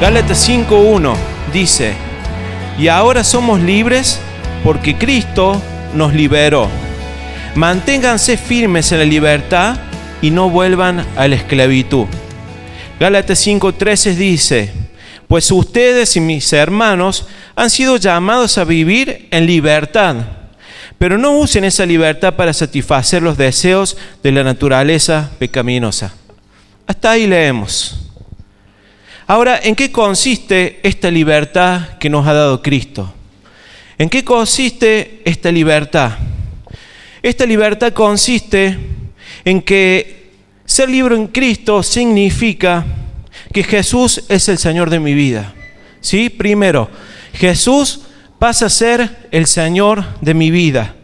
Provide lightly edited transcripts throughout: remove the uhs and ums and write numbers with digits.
Gálatas 5:1 dice: y ahora somos libres porque Cristo nos liberó. Manténganse firmes en la libertad y no vuelvan a la esclavitud. Gálatas 5:13 dice: pues ustedes y mis hermanos han sido llamados a vivir en libertad, pero no usen esa libertad para satisfacer los deseos de la naturaleza pecaminosa. Hasta ahí leemos. Ahora, ¿en qué consiste esta libertad que nos ha dado Cristo? ¿En qué consiste esta libertad? Esta libertad consiste en que ser libre en Cristo significa que Jesús es el Señor de mi vida. ¿Sí? Primero, Jesús pasa a ser el Señor de mi vida.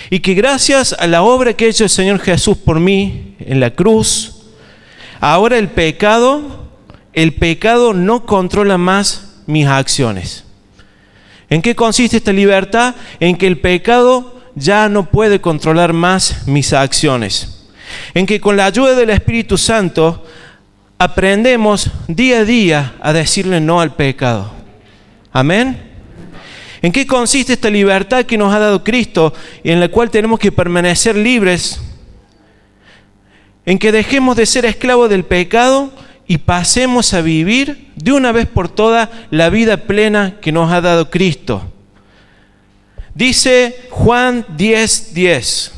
Y que gracias a la obra que ha hecho el Señor Jesús por mí en la cruz, ahora el pecado no controla más mis acciones. ¿En qué consiste esta libertad? En que el pecado ya no puede controlar más mis acciones. En que con la ayuda del Espíritu Santo aprendemos día a día a decirle no al pecado. Amén. ¿En qué consiste esta libertad que nos ha dado Cristo y en la cual tenemos que permanecer libres? En que dejemos de ser esclavos del pecado y pasemos a vivir de una vez por todas la vida plena que nos ha dado Cristo. Dice Juan 10:10.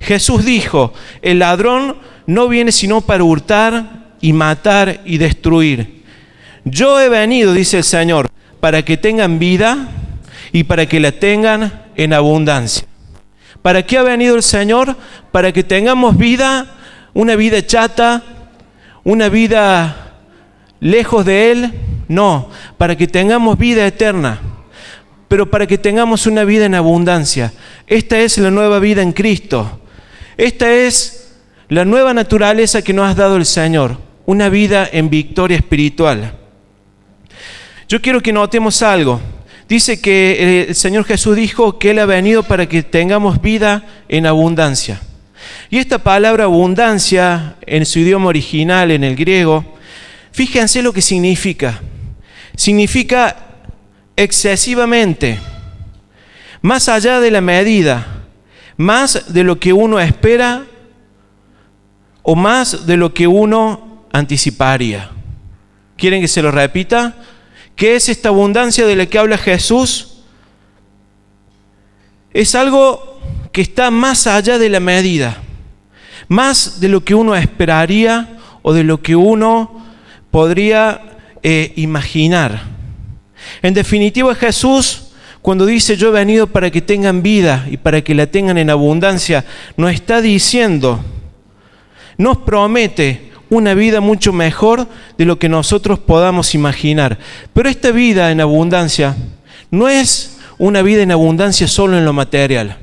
Jesús dijo: el ladrón no viene sino para hurtar y matar y destruir. Yo he venido, dice el Señor, para que tengan vida y para que la tengan en abundancia. ¿Para qué ha venido el Señor? Para que tengamos vida, una vida chata, una vida lejos de Él. No, para que tengamos vida eterna, pero para que tengamos una vida en abundancia. Esta es la nueva vida en Cristo. Esta es la nueva naturaleza que nos ha dado el Señor, una vida en victoria espiritual. Yo quiero que notemos algo. Dice que el Señor Jesús dijo que Él ha venido para que tengamos vida en abundancia. Y esta palabra abundancia, en su idioma original, en el griego, fíjense lo que significa. Significa excesivamente, más allá de la medida, más de lo que uno espera o más de lo que uno anticiparía. ¿Quieren que se lo repita? ¿Qué es esta abundancia de la que habla Jesús? Es algo que está más allá de la medida, más de lo que uno esperaría o de lo que uno podría imaginar. En definitiva, Jesús, cuando dice yo he venido para que tengan vida y para que la tengan en abundancia, nos está diciendo, nos promete una vida mucho mejor de lo que nosotros podamos imaginar. Pero esta vida en abundancia no es una vida en abundancia solo en lo material.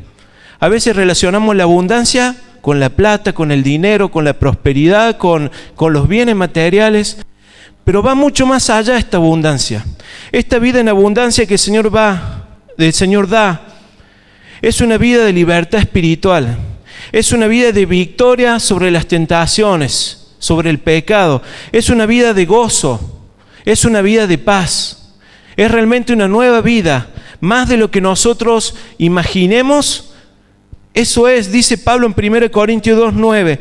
A veces relacionamos la abundancia con la plata, con el dinero, con la prosperidad, con los bienes materiales, pero va mucho más allá esta abundancia. Esta vida en abundancia que el Señor da es una vida de libertad espiritual, es una vida de victoria sobre las tentaciones, sobre el pecado, es una vida de gozo, es una vida de paz, es realmente una nueva vida, más de lo que nosotros imaginemos. Eso es, dice Pablo en 1 Corintios 2:9,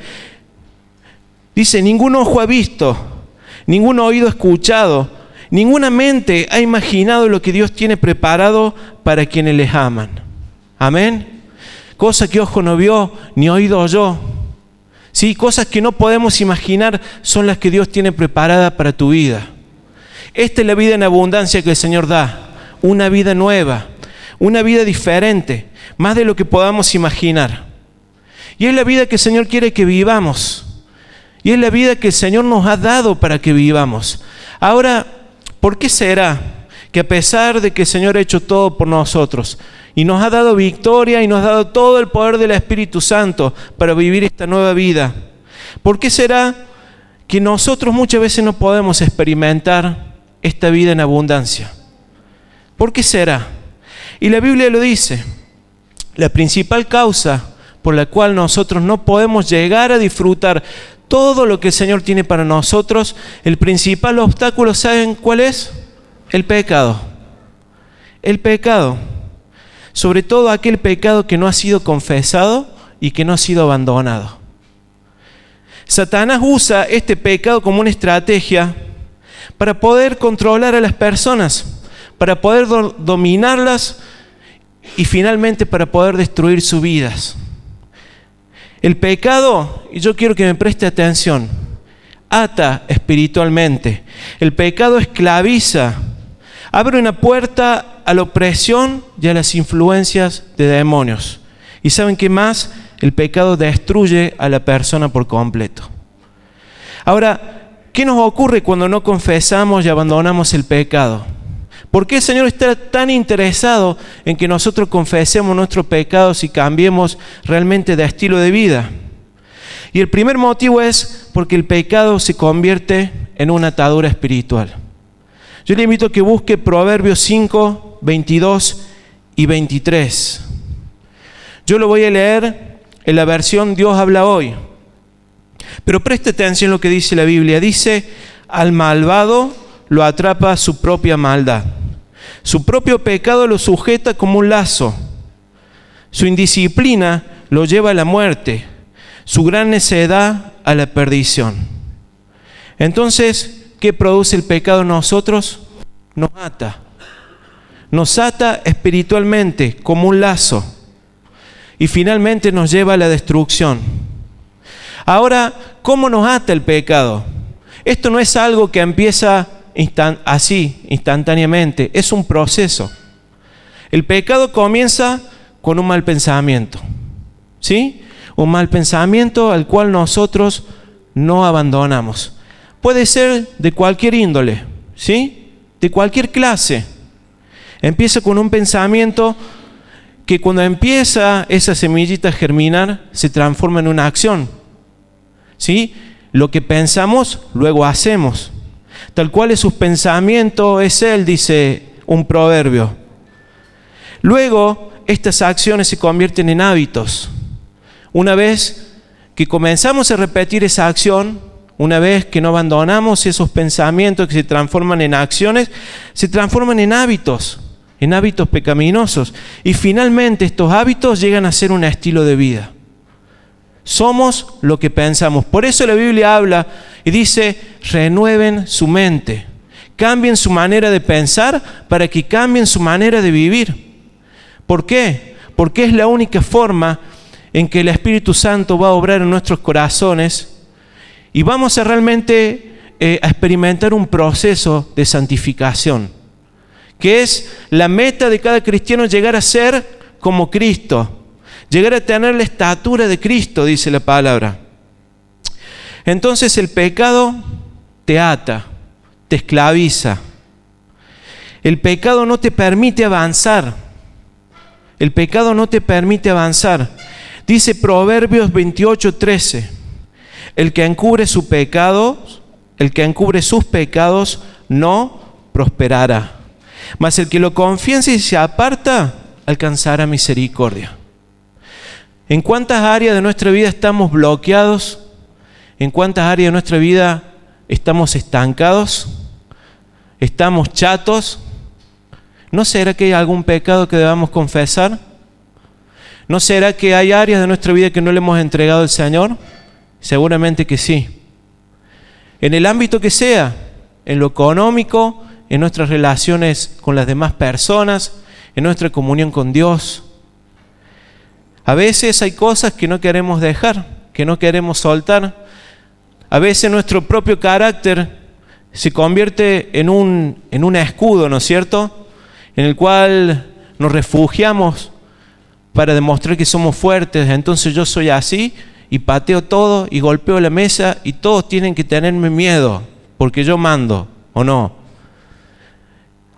dice, ningún ojo ha visto, ningún oído ha escuchado, ninguna mente ha imaginado lo que Dios tiene preparado para quienes les aman. Amén. Cosa que ojo no vio, ni oído oyó. Sí, cosas que no podemos imaginar son las que Dios tiene preparadas para tu vida. Esta es la vida en abundancia que el Señor da. Una vida nueva, una vida diferente, más de lo que podamos imaginar. Y es la vida que el Señor quiere que vivamos. Y es la vida que el Señor nos ha dado para que vivamos. Ahora, ¿por qué será que a pesar de que el Señor ha hecho todo por nosotros y nos ha dado victoria y nos ha dado todo el poder del Espíritu Santo para vivir esta nueva vida, por qué será que nosotros muchas veces no podemos experimentar esta vida en abundancia? ¿Por qué será? Y la Biblia lo dice. La principal causa por la cual nosotros no podemos llegar a disfrutar todo lo que el Señor tiene para nosotros, el principal obstáculo, ¿saben cuál es? El pecado. El pecado. Sobre todo aquel pecado que no ha sido confesado y que no ha sido abandonado. Satanás usa este pecado como una estrategia para poder controlar a las personas, para poder dominarlas y finalmente para poder destruir sus vidas. El pecado, y yo quiero que me preste atención, ata espiritualmente. El pecado esclaviza, abre una puerta a la opresión y a las influencias de demonios. ¿Y saben qué más? El pecado destruye a la persona por completo. Ahora, ¿qué nos ocurre cuando no confesamos y abandonamos el pecado? ¿Por qué el Señor está tan interesado en que nosotros confesemos nuestros pecados y cambiemos realmente de estilo de vida? Y el primer motivo es porque el pecado se convierte en una atadura espiritual. Yo le invito a que busque Proverbios 5, 22 y 23. Yo lo voy a leer en la versión Dios habla hoy. Pero preste atención a lo que dice la Biblia. Dice, al malvado lo atrapa su propia maldad. Su propio pecado lo sujeta como un lazo. Su indisciplina lo lleva a la muerte. Su gran necedad a la perdición. Entonces, ¿qué produce el pecado en nosotros? Nos ata. Nos ata espiritualmente como un lazo. Y finalmente nos lleva a la destrucción. Ahora, ¿cómo nos ata el pecado? Esto no es algo que empieza así, instantáneamente. Es un proceso. El pecado comienza con un mal pensamiento. ¿Sí? Un mal pensamiento al cual nosotros no abandonamos. Puede ser de cualquier índole, ¿sí? De cualquier clase. Empieza con un pensamiento que cuando empieza esa semillita a germinar, se transforma en una acción. ¿Sí? Lo que pensamos, luego hacemos. Tal cual es su pensamiento, es él, dice un proverbio. Luego, estas acciones se convierten en hábitos. Una vez que comenzamos a repetir esa acción, una vez que no abandonamos esos pensamientos que se transforman en acciones, se transforman en hábitos pecaminosos. Y finalmente estos hábitos llegan a ser un estilo de vida. Somos lo que pensamos. Por eso la Biblia habla y dice, renueven su mente. Cambien su manera de pensar para que cambien su manera de vivir. ¿Por qué? Porque es la única forma en que el Espíritu Santo va a obrar en nuestros corazones y vamos a realmente a experimentar un proceso de santificación, que es la meta de cada cristiano, llegar a ser como Cristo. Llegar a tener la estatura de Cristo, dice la palabra. Entonces el pecado te ata, te esclaviza. El pecado no te permite avanzar. El pecado no te permite avanzar. Dice Proverbios 28:13. El que encubre sus pecados no prosperará. Mas el que lo confiesa y se aparta, alcanzará misericordia. ¿En cuántas áreas de nuestra vida estamos bloqueados? ¿En cuántas áreas de nuestra vida estamos estancados? ¿Estamos chatos? ¿No será que hay algún pecado que debamos confesar? ¿No será que hay áreas de nuestra vida que no le hemos entregado al Señor? Seguramente que sí. En el ámbito que sea, en lo económico, en nuestras relaciones con las demás personas, en nuestra comunión con Dios. A veces hay cosas que no queremos dejar, que no queremos soltar. A veces nuestro propio carácter se convierte en un escudo, ¿no es cierto? En el cual nos refugiamos para demostrar que somos fuertes. Entonces yo soy así y pateo todo y golpeo la mesa y todos tienen que tenerme miedo porque yo mando, ¿o no?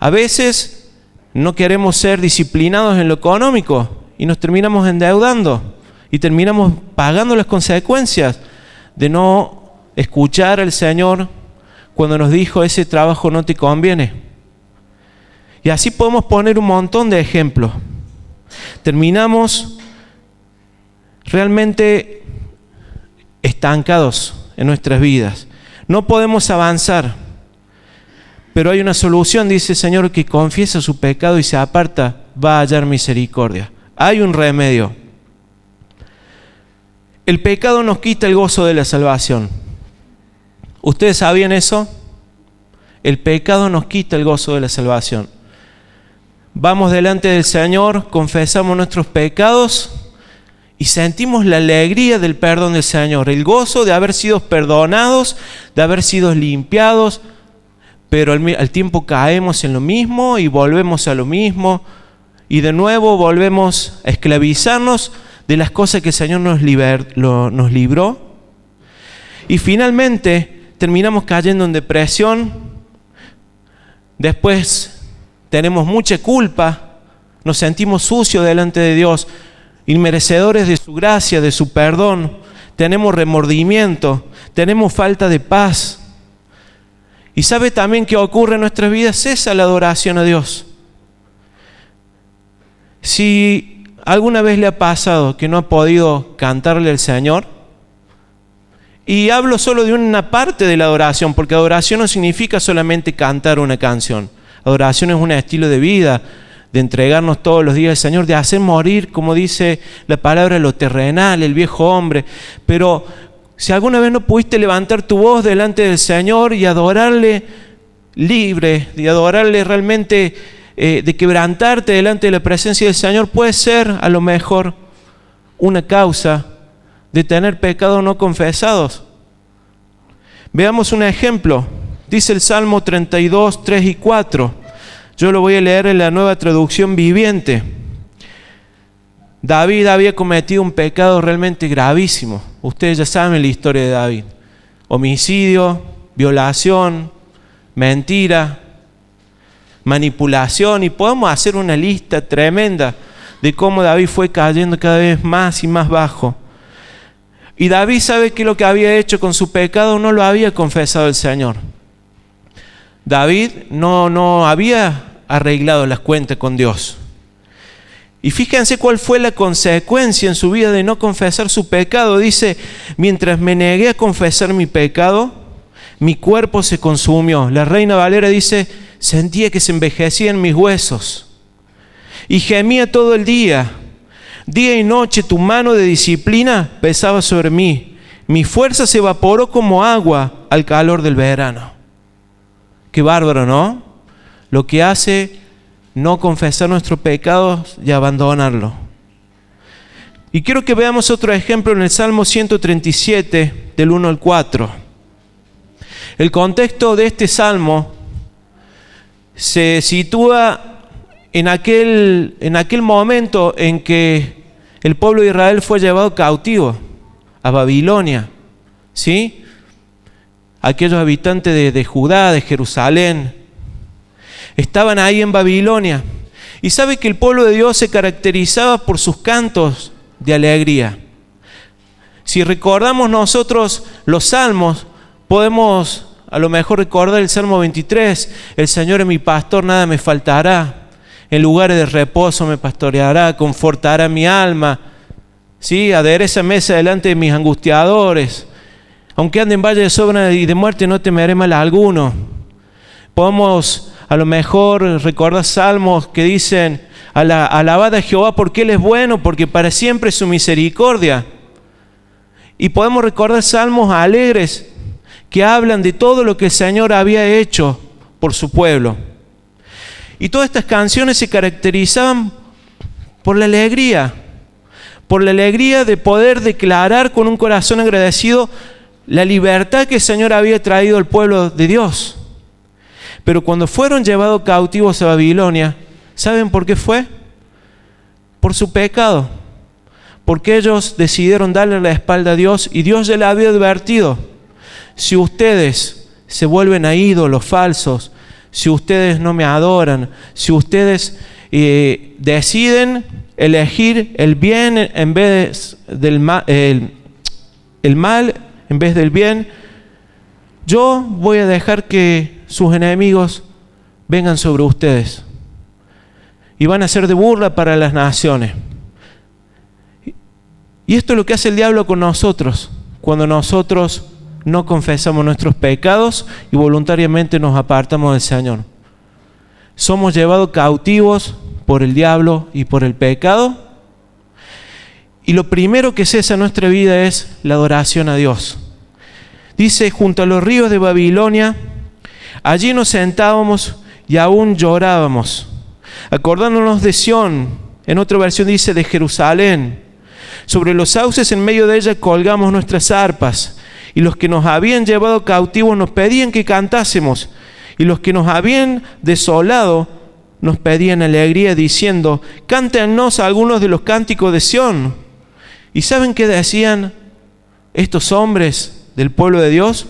A veces no queremos ser disciplinados en lo económico y nos terminamos endeudando y terminamos pagando las consecuencias de no escuchar al Señor cuando nos dijo ese trabajo no te conviene. Y así podemos poner un montón de ejemplos. Terminamos realmente estancados en nuestras vidas. No podemos avanzar. Pero hay una solución, dice el Señor, que confiesa su pecado y se aparta, va a hallar misericordia. Hay un remedio. El pecado nos quita el gozo de la salvación. ¿Ustedes sabían eso? El pecado nos quita el gozo de la salvación. Vamos delante del Señor, confesamos nuestros pecados y sentimos la alegría del perdón del Señor, el gozo de haber sido perdonados, de haber sido limpiados, pero al tiempo caemos en lo mismo y volvemos a lo mismo y de nuevo volvemos a esclavizarnos de las cosas que el Señor nos libró. Y finalmente terminamos cayendo en depresión, después tenemos mucha culpa, nos sentimos sucios delante de Dios, inmerecedores de su gracia, de su perdón, tenemos remordimiento, tenemos falta de paz. Y sabe también que ocurre en nuestras vidas, cesa la adoración a Dios. Si alguna vez le ha pasado que no ha podido cantarle al Señor, y hablo solo de una parte de la adoración, porque adoración no significa solamente cantar una canción. Adoración es un estilo de vida, de entregarnos todos los días al Señor, de hacer morir, como dice la palabra, lo terrenal, el viejo hombre. Pero si alguna vez no pudiste levantar tu voz delante del Señor y adorarle libre, y adorarle realmente, de quebrantarte delante de la presencia del Señor, puede ser a lo mejor una causa de tener pecados no confesados. Veamos un ejemplo. Dice el Salmo 32, 3 y 4. Yo lo voy a leer en la Nueva Traducción Viviente. David había cometido un pecado realmente gravísimo. Ustedes ya saben la historia de David. Homicidio, violación, mentira, manipulación. Y podemos hacer una lista tremenda de cómo David fue cayendo cada vez más y más bajo. Y David sabe que lo que había hecho con su pecado no lo había confesado el Señor. David no había arreglado las cuentas con Dios. Y fíjense cuál fue la consecuencia en su vida de no confesar su pecado. Dice, mientras me negué a confesar mi pecado, mi cuerpo se consumió. La Reina Valera dice, sentía que se envejecían mis huesos. Y gemía todo el día. Día y noche tu mano de disciplina pesaba sobre mí. Mi fuerza se evaporó como agua al calor del verano. Qué bárbaro, ¿no? Lo que hace no confesar nuestros pecados y abandonarlo. Y quiero que veamos otro ejemplo en el Salmo 137, del 1 al 4. El contexto de este salmo se sitúa en aquel momento en que el pueblo de Israel fue llevado cautivo a Babilonia, ¿sí? Aquellos habitantes de Judá, de Jerusalén, estaban ahí en Babilonia. Y sabe que el pueblo de Dios se caracterizaba por sus cantos de alegría. Si recordamos nosotros los salmos, podemos a lo mejor recordar el Salmo 23. El Señor es mi pastor, nada me faltará. En lugares de reposo me pastoreará, confortará mi alma. ¿Sí? Adereza mesa delante de mis angustiadores. Aunque ande en valle de sombra y de muerte, no temeré mal alguno. Podemos a lo mejor recordar salmos que dicen, alabad a Jehová porque Él es bueno, porque para siempre es su misericordia. Y podemos recordar salmos alegres que hablan de todo lo que el Señor había hecho por su pueblo. Y todas estas canciones se caracterizaban por la alegría de poder declarar con un corazón agradecido la libertad que el Señor había traído al pueblo de Dios. Pero cuando fueron llevados cautivos a Babilonia, ¿saben por qué fue? Por su pecado. Porque ellos decidieron darle la espalda a Dios y Dios ya les había advertido. Si ustedes se vuelven a ídolos falsos, si ustedes no me adoran, si ustedes deciden elegir el bien en vez del mal, el mal en vez del bien, yo voy a dejar que sus enemigos vengan sobre ustedes y van a ser de burla para las naciones. Y esto es lo que hace el diablo con nosotros cuando nosotros no confesamos nuestros pecados y voluntariamente nos apartamos del Señor. Somos llevados cautivos por el diablo y por el pecado. Y lo primero que cesa en nuestra vida es la adoración a Dios. Dice, junto a los ríos de Babilonia, allí nos sentábamos y aún llorábamos, acordándonos de Sión. En otra versión dice de Jerusalén. Sobre los sauces en medio de ella colgamos nuestras arpas, y los que nos habían llevado cautivos nos pedían que cantásemos, y los que nos habían desolado nos pedían alegría, diciendo, cántenos algunos de los cánticos de Sión. ¿Y saben qué decían estos hombres del pueblo de Dios?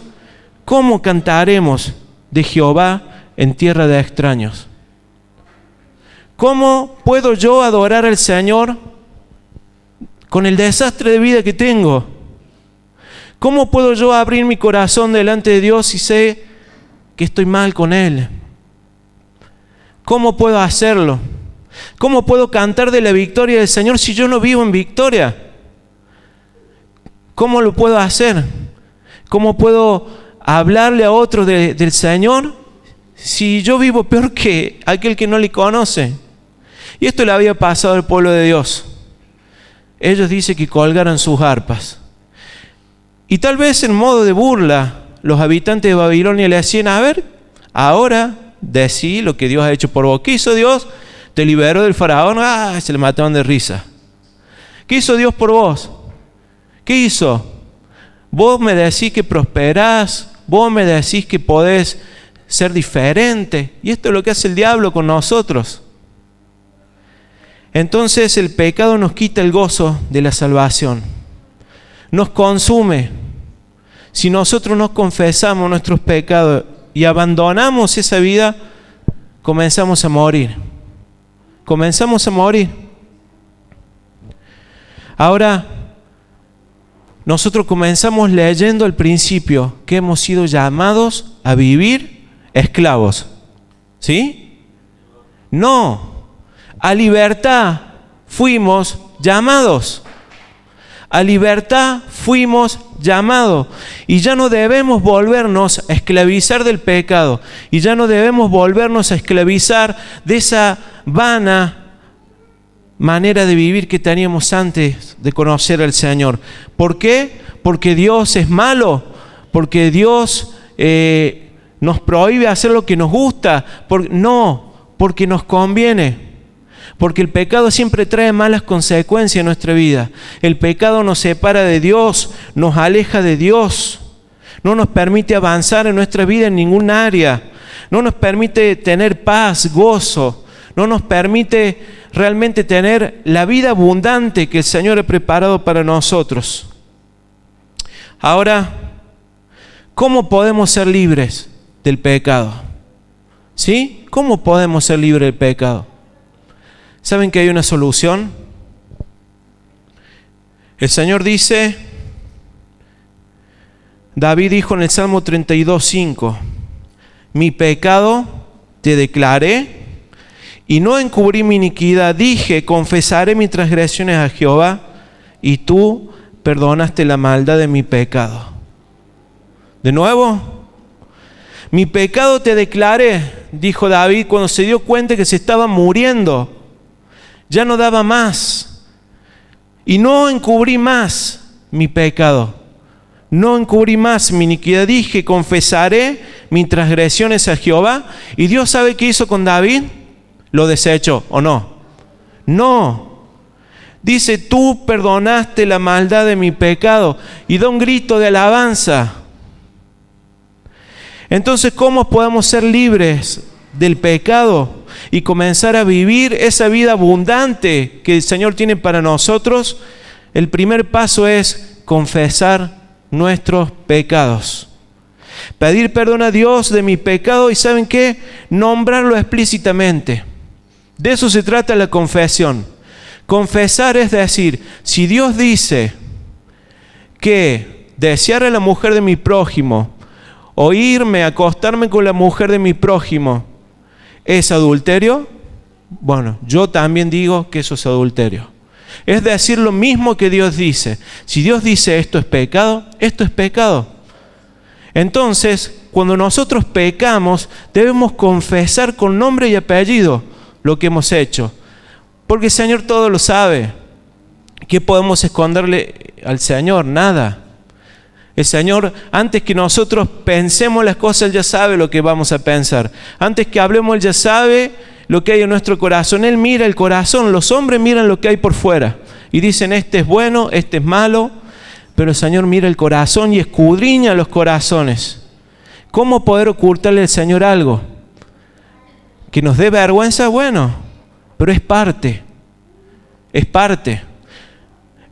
¿Cómo cantaremos de Jehová en tierra de extraños? ¿Cómo puedo yo adorar al Señor con el desastre de vida que tengo? ¿Cómo puedo yo abrir mi corazón delante de Dios si sé que estoy mal con Él? ¿Cómo puedo hacerlo? ¿Cómo puedo cantar de la victoria del Señor si yo no vivo en victoria? ¿Cómo lo puedo hacer? ¿Cómo puedo hablarle a otros del Señor si yo vivo peor que aquel que no le conoce? Y esto le había pasado al pueblo de Dios. Ellos dicen que colgaran sus arpas. Y tal vez en modo de burla, los habitantes de Babilonia le decían, a ver, ahora decí lo que Dios ha hecho por vos. ¿Qué hizo Dios? Te liberó del faraón. Se le mataban de risa. ¿Qué hizo Dios por vos? ¿Qué hizo? Vos me decís que prosperás, vos me decís que podés ser diferente. Y esto es lo que hace el diablo con nosotros. Entonces el pecado nos quita el gozo de la salvación. Nos consume. Si nosotros no confesamos nuestros pecados y abandonamos esa vida, comenzamos a morir. Comenzamos a morir. Ahora, nosotros comenzamos leyendo al principio que hemos sido llamados a vivir esclavos. ¿Sí? No. A libertad fuimos llamados. A libertad fuimos llamados. Y ya no debemos volvernos a esclavizar del pecado. Y ya no debemos volvernos a esclavizar de esa vana manera de vivir que teníamos antes de conocer al Señor. ¿Por qué? Porque Dios es malo. Porque Dios nos prohíbe hacer lo que nos gusta. No, porque nos conviene. Porque el pecado siempre trae malas consecuencias en nuestra vida. El pecado nos separa de Dios, nos aleja de Dios. No nos permite avanzar en nuestra vida en ningún área. No nos permite tener paz, gozo. No nos permite realmente tener la vida abundante que el Señor ha preparado para nosotros. Ahora, ¿cómo podemos ser libres del pecado? ¿Sí? ¿Cómo podemos ser libres del pecado? ¿Saben que hay una solución? El Señor dice, David dijo en el Salmo 32:5, mi pecado te declaré y no encubrí mi iniquidad. Dije, confesaré mis transgresiones a Jehová y tú perdonaste la maldad de mi pecado. De nuevo, mi pecado te declaré, dijo David cuando se dio cuenta que se estaba muriendo. Ya no daba más. Y no encubrí más mi pecado. No encubrí más mi iniquidad. Dije, confesaré mis transgresiones a Jehová. ¿Y Dios sabe qué hizo con David? ¿Lo desechó o no? No. Dice, tú perdonaste la maldad de mi pecado. Y da un grito de alabanza. Entonces, ¿cómo podemos ser libres del pecado y comenzar a vivir esa vida abundante que el Señor tiene para nosotros? El primer paso es confesar nuestros pecados. Pedir perdón a Dios de mi pecado y ¿saben qué? Nombrarlo explícitamente. De eso se trata la confesión. Confesar es decir, si Dios dice que desear a la mujer de mi prójimo o irme a acostarme con la mujer de mi prójimo es adulterio, bueno, yo también digo que eso es adulterio. Es decir, lo mismo que Dios dice. Si Dios dice esto es pecado, esto es pecado. Entonces, cuando nosotros pecamos, debemos confesar con nombre y apellido lo que hemos hecho. Porque el Señor todo lo sabe. ¿Qué podemos esconderle al Señor? Nada. El Señor, antes que nosotros pensemos las cosas, Él ya sabe lo que vamos a pensar. Antes que hablemos, Él ya sabe lo que hay en nuestro corazón. Él mira el corazón. Los hombres miran lo que hay por fuera y dicen, este es bueno, este es malo. Pero el Señor mira el corazón y escudriña los corazones. ¿Cómo poder ocultarle al Señor algo? ¿Que nos dé vergüenza? Bueno, pero es parte. Es parte.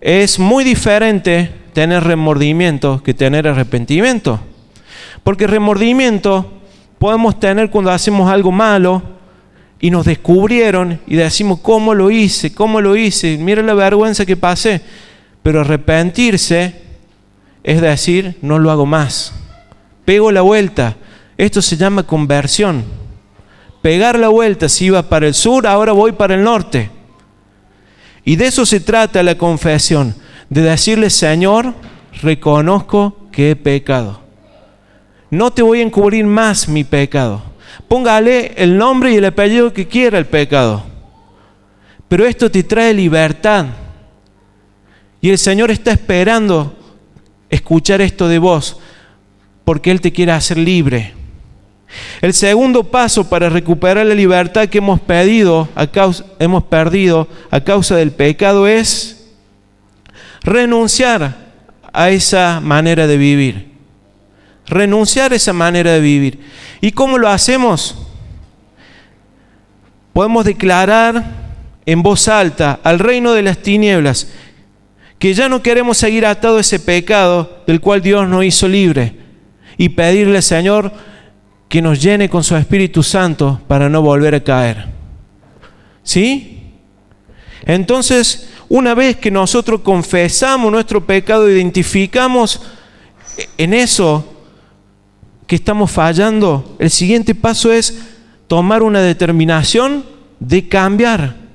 Es muy diferente tener remordimiento que tener arrepentimiento. Porque remordimiento podemos tener cuando hacemos algo malo y nos descubrieron y decimos, ¿cómo lo hice? ¿Cómo lo hice? Mira la vergüenza que pasé. Pero arrepentirse es decir, no lo hago más. Pego la vuelta. Esto se llama conversión. Pegar la vuelta. Si iba para el sur, ahora voy para el norte. Y de eso se trata la confesión. De decirle, Señor, reconozco que he pecado. No te voy a encubrir más mi pecado. Póngale el nombre y el apellido que quiera el pecado. Pero esto te trae libertad. Y el Señor está esperando escuchar esto de vos, porque Él te quiere hacer libre. El segundo paso para recuperar la libertad que hemos perdido a causa del pecado es renunciar a esa manera de vivir. Renunciar a esa manera de vivir. ¿Y cómo lo hacemos? Podemos declarar en voz alta al reino de las tinieblas que ya no queremos seguir atado a ese pecado del cual Dios nos hizo libre y pedirle al Señor que nos llene con su Espíritu Santo para no volver a caer. ¿Sí? Entonces, una vez que nosotros confesamos nuestro pecado, identificamos en eso que estamos fallando, el siguiente paso es tomar una determinación de cambiar.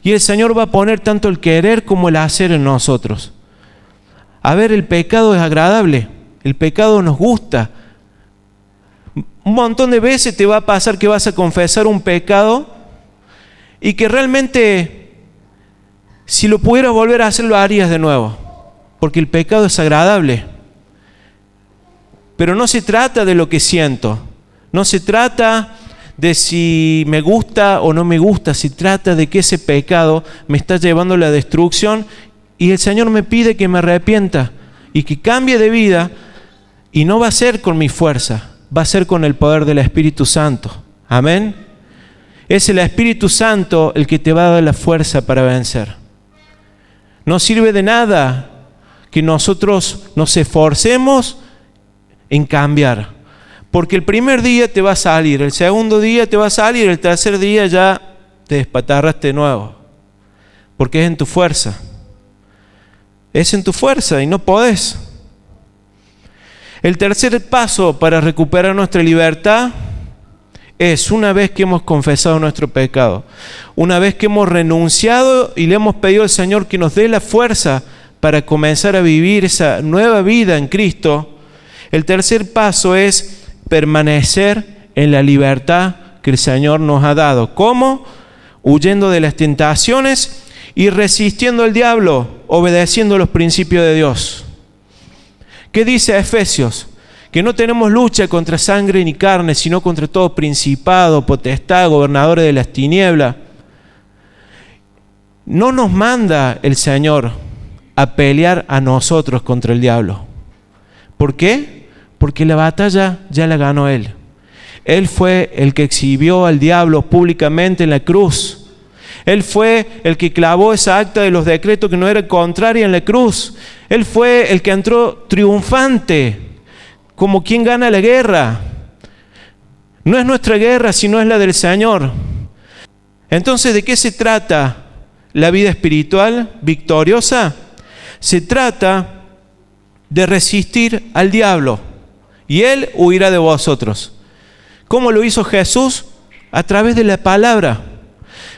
Y el Señor va a poner tanto el querer como el hacer en nosotros. A ver, el pecado es agradable, el pecado nos gusta. Un montón de veces te va a pasar que vas a confesar un pecado y que realmente, si lo pudieras volver a hacer, lo harías de nuevo, porque el pecado es agradable. Pero no se trata de lo que siento, no se trata de si me gusta o no me gusta, se trata de que ese pecado me está llevando a la destrucción y el Señor me pide que me arrepienta y que cambie de vida, y no va a ser con mi fuerza, va a ser con el poder del Espíritu Santo. Amén. Es el Espíritu Santo el que te va a dar la fuerza para vencer. No sirve de nada que nosotros nos esforcemos en cambiar. Porque el primer día te va a salir, el segundo día te va a salir, el tercer día ya te despatarraste de nuevo. Porque es en tu fuerza. Es en tu fuerza y no podés. El tercer paso para recuperar nuestra libertad es, una vez que hemos confesado nuestro pecado, una vez que hemos renunciado y le hemos pedido al Señor que nos dé la fuerza para comenzar a vivir esa nueva vida en Cristo, el tercer paso es permanecer en la libertad que el Señor nos ha dado. ¿Cómo? Huyendo de las tentaciones y resistiendo al diablo, obedeciendo los principios de Dios. ¿Qué dice Efesios? Que no tenemos lucha contra sangre ni carne, sino contra todo principado, potestad, gobernadores de las tinieblas. No nos manda el Señor a pelear a nosotros contra el diablo. ¿Por qué? Porque la batalla ya la ganó Él. Él fue el que exhibió al diablo públicamente en la cruz. Él fue el que clavó esa acta de los decretos que no era contraria en la cruz. Él fue el que entró triunfante, como quien gana la guerra. No es nuestra guerra, sino es la del Señor. Entonces, ¿de qué se trata la vida espiritual victoriosa? Se trata de resistir al diablo y él huirá de vosotros. ¿Cómo lo hizo Jesús? A través de la palabra.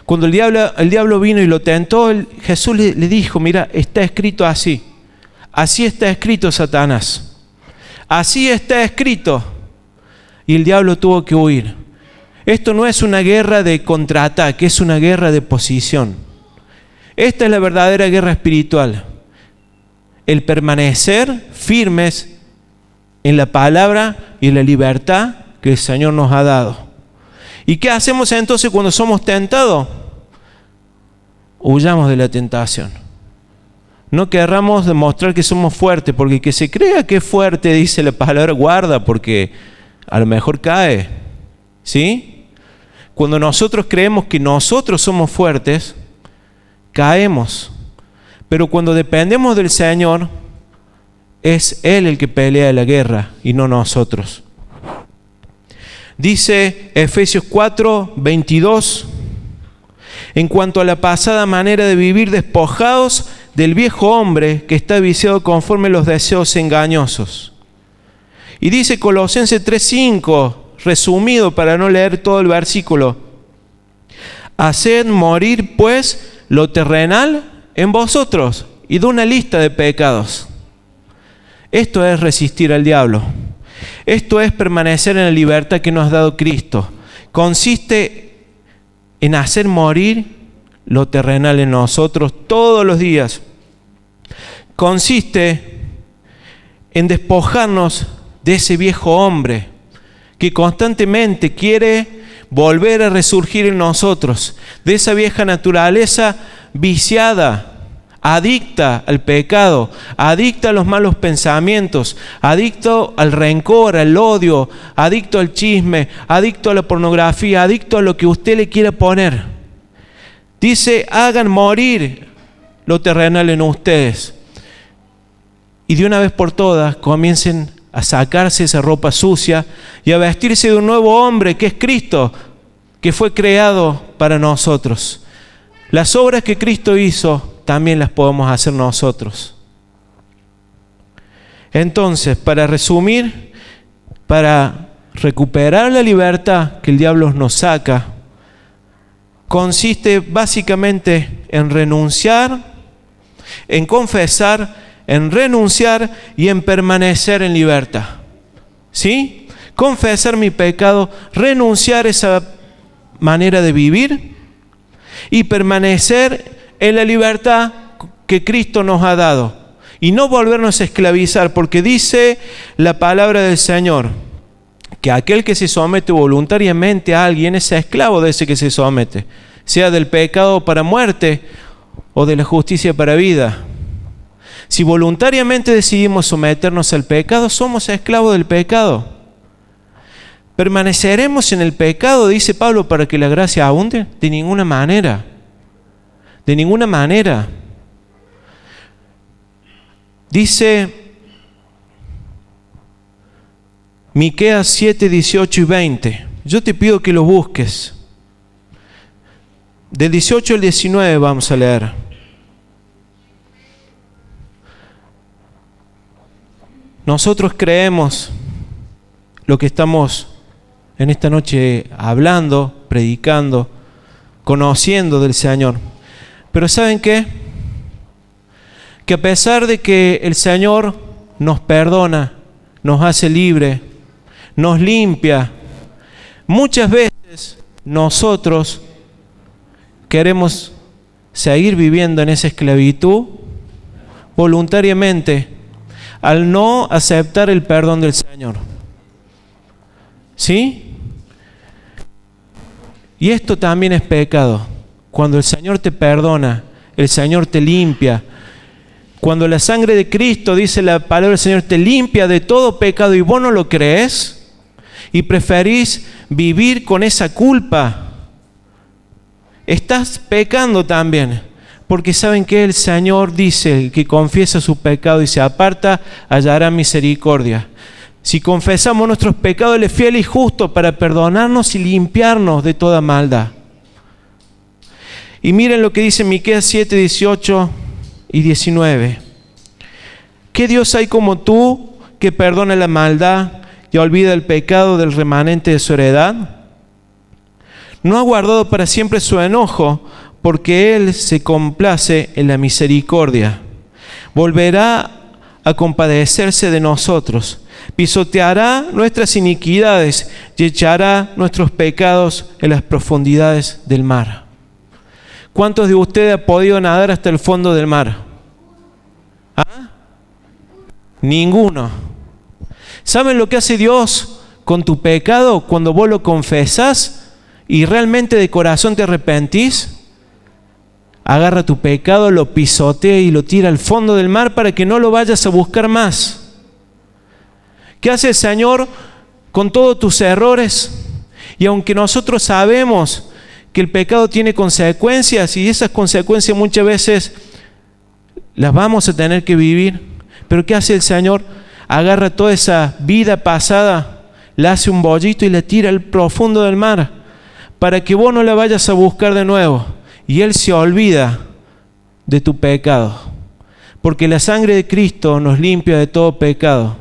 Cuando el diablo vino y lo tentó, Jesús le dijo, mira, está escrito así. Así está escrito, Satanás. Así está escrito. Y el diablo tuvo que huir. Esto no es una guerra de contraataque, es una guerra de posición. Esta es la verdadera guerra espiritual. El permanecer firmes en la palabra y en la libertad que el Señor nos ha dado. ¿Y qué hacemos entonces cuando somos tentados? Huyamos de la tentación. No querramos demostrar que somos fuertes, porque el que se crea que es fuerte, dice la palabra, guarda, porque a lo mejor cae. ¿Sí? Cuando nosotros creemos que nosotros somos fuertes, caemos. Pero cuando dependemos del Señor, es Él el que pelea la guerra y no nosotros. Dice Efesios 4, 22, en cuanto a la pasada manera de vivir, despojados del viejo hombre que está viciado conforme a los deseos engañosos. Y dice Colosenses 3:5, resumido para no leer todo el versículo: haced morir pues lo terrenal en vosotros, y de una lista de pecados. Esto es resistir al diablo. Esto es permanecer en la libertad que nos ha dado Cristo. Consiste en hacer morir lo terrenal en nosotros todos los días. Consiste en despojarnos de ese viejo hombre que constantemente quiere volver a resurgir en nosotros, de esa vieja naturaleza viciada, adicta al pecado, adicta a los malos pensamientos, adicto al rencor, al odio, adicto al chisme, adicto a la pornografía, adicto a lo que usted le quiera poner. Dice, hagan morir lo terrenal en ustedes. Y de una vez por todas comiencen a sacarse esa ropa sucia y a vestirse de un nuevo hombre que es Cristo, que fue creado para nosotros. Las obras que Cristo hizo también las podemos hacer nosotros. Entonces, para resumir, para recuperar la libertad que el diablo nos saca, consiste básicamente en renunciar, en confesar, en renunciar y en permanecer en libertad. ¿Sí? Confesar mi pecado, renunciar a esa manera de vivir y permanecer en la libertad que Cristo nos ha dado. Y no volvernos a esclavizar, porque dice la palabra del Señor que aquel que se somete voluntariamente a alguien es esclavo de ese que se somete, sea del pecado para muerte o de la justicia para vida. Si voluntariamente decidimos someternos al pecado, somos esclavos del pecado. ¿Permaneceremos en el pecado, dice Pablo, para que la gracia abunde? De ninguna manera. De ninguna manera. Dice Miqueas 7, 18 y 20. Yo te pido que lo busques. Del 18 al 19 vamos a leer. Nosotros creemos lo que estamos en esta noche hablando, predicando, conociendo del Señor. Pero ¿saben qué? Que a pesar de que el Señor nos perdona, nos hace libre, nos limpia, muchas veces nosotros queremos seguir viviendo en esa esclavitud voluntariamente al no aceptar el perdón del Señor. ¿Sí? Y esto también es pecado. Cuando el Señor te perdona, el Señor te limpia. Cuando la sangre de Cristo, dice la palabra del Señor, te limpia de todo pecado y vos no lo crees y preferís vivir con esa culpa, estás pecando también. Porque saben que el Señor dice, el que confiesa su pecado y se aparta, hallará misericordia. Si confesamos nuestros pecados, Él es fiel y justo para perdonarnos y limpiarnos de toda maldad. Y miren lo que dice Miqueas 7, 18 y 19. ¿Qué Dios hay como tú que perdona la maldad y olvida el pecado del remanente de su heredad? No ha guardado para siempre su enojo, porque Él se complace en la misericordia. Volverá a compadecerse de nosotros, pisoteará nuestras iniquidades y echará nuestros pecados en las profundidades del mar. ¿Cuántos de ustedes han podido nadar hasta el fondo del mar? ¿Ah? Ninguno. ¿Saben lo que hace Dios con tu pecado cuando vos lo confesás y realmente de corazón te arrepentís? Agarra tu pecado, lo pisotea y lo tira al fondo del mar para que no lo vayas a buscar más. ¿Qué hace el Señor con todos tus errores? Y aunque nosotros sabemos que el pecado tiene consecuencias y esas consecuencias muchas veces las vamos a tener que vivir, pero ¿qué hace el Señor? Agarra toda esa vida pasada, la hace un bollito y la tira al profundo del mar para que vos no la vayas a buscar de nuevo. Y Él se olvida de tu pecado, porque la sangre de Cristo nos limpia de todo pecado.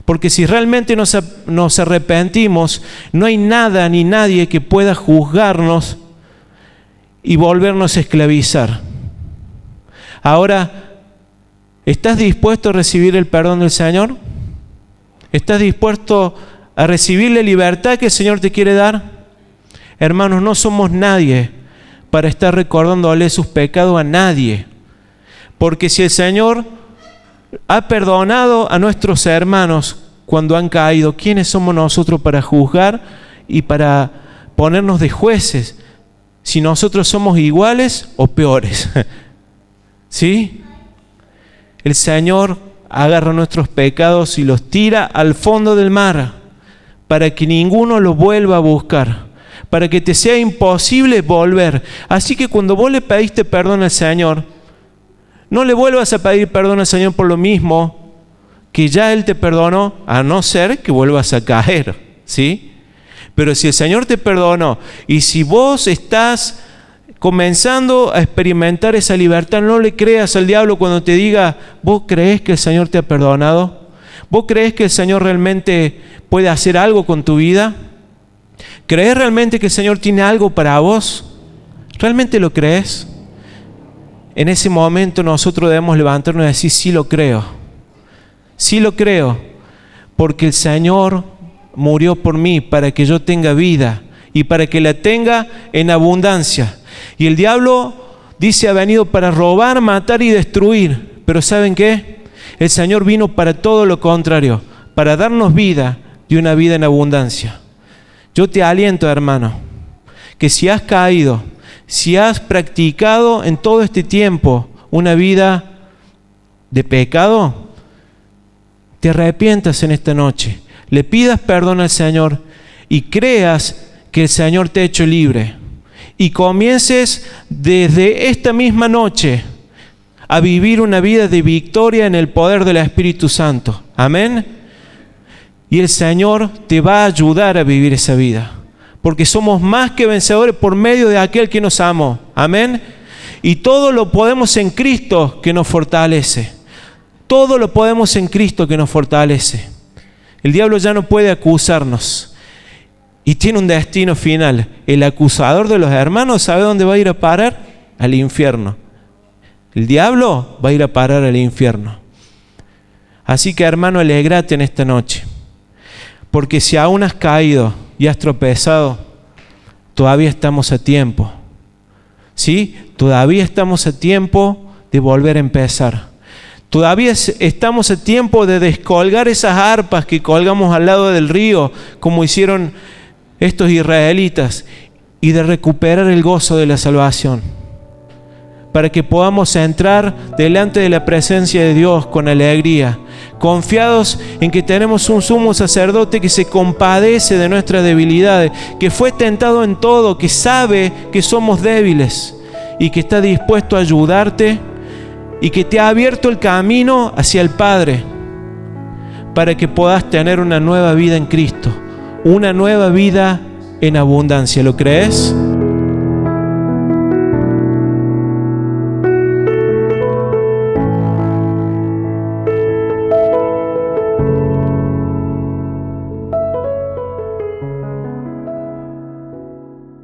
Porque si realmente nos arrepentimos, no hay nada ni nadie que pueda juzgarnos y volvernos a esclavizar. Ahora, ¿estás dispuesto a recibir el perdón del Señor? ¿Estás dispuesto a recibir la libertad que el Señor te quiere dar? Hermanos, no somos nadie para estar recordándole sus pecados a nadie. Porque si el Señor ha perdonado a nuestros hermanos cuando han caído, ¿quiénes somos nosotros para juzgar y para ponernos de jueces si nosotros somos iguales o peores? ¿Sí? El Señor agarra nuestros pecados y los tira al fondo del mar para que ninguno los vuelva a buscar, para que te sea imposible volver. Así que cuando vos le pediste perdón al Señor, no le vuelvas a pedir perdón al Señor por lo mismo que ya Él te perdonó, a no ser que vuelvas a caer, ¿sí? Pero si el Señor te perdonó y si vos estás comenzando a experimentar esa libertad, no le creas al diablo cuando te diga: ¿vos creés que el Señor te ha perdonado? ¿Vos creés que el Señor realmente puede hacer algo con tu vida? ¿Crees realmente que el Señor tiene algo para vos? ¿Realmente lo crees? En ese momento nosotros debemos levantarnos y decir: sí lo creo. Sí lo creo, porque el Señor murió por mí para que yo tenga vida y para que la tenga en abundancia. Y el diablo dice ha venido para robar, matar y destruir. Pero ¿saben qué? El Señor vino para todo lo contrario, para darnos vida y una vida en abundancia. Yo te aliento, hermano, que si has caído, si has practicado en todo este tiempo una vida de pecado, te arrepientas en esta noche, le pidas perdón al Señor y creas que el Señor te ha hecho libre. Y comiences desde esta misma noche a vivir una vida de victoria en el poder del Espíritu Santo. Amén. Y el Señor te va a ayudar a vivir esa vida, porque somos más que vencedores por medio de aquel que nos amó. Amén. Y todo lo podemos en Cristo que nos fortalece. Todo lo podemos en Cristo que nos fortalece. El diablo ya no puede acusarnos y tiene un destino final. El acusador de los hermanos, ¿sabe dónde va a ir a parar? Al infierno. El diablo va a ir a parar al infierno. Así que, hermano, alegrate en esta noche, porque si aún has caído y has tropezado, todavía estamos a tiempo. ¿Sí? Todavía estamos a tiempo de volver a empezar. Todavía estamos a tiempo de descolgar esas arpas que colgamos al lado del río, como hicieron estos israelitas, y de recuperar el gozo de la salvación, para que podamos entrar delante de la presencia de Dios con alegría, confiados en que tenemos un sumo sacerdote que se compadece de nuestras debilidades, que fue tentado en todo, que sabe que somos débiles y que está dispuesto a ayudarte y que te ha abierto el camino hacia el Padre para que puedas tener una nueva vida en Cristo, una nueva vida en abundancia. ¿Lo crees?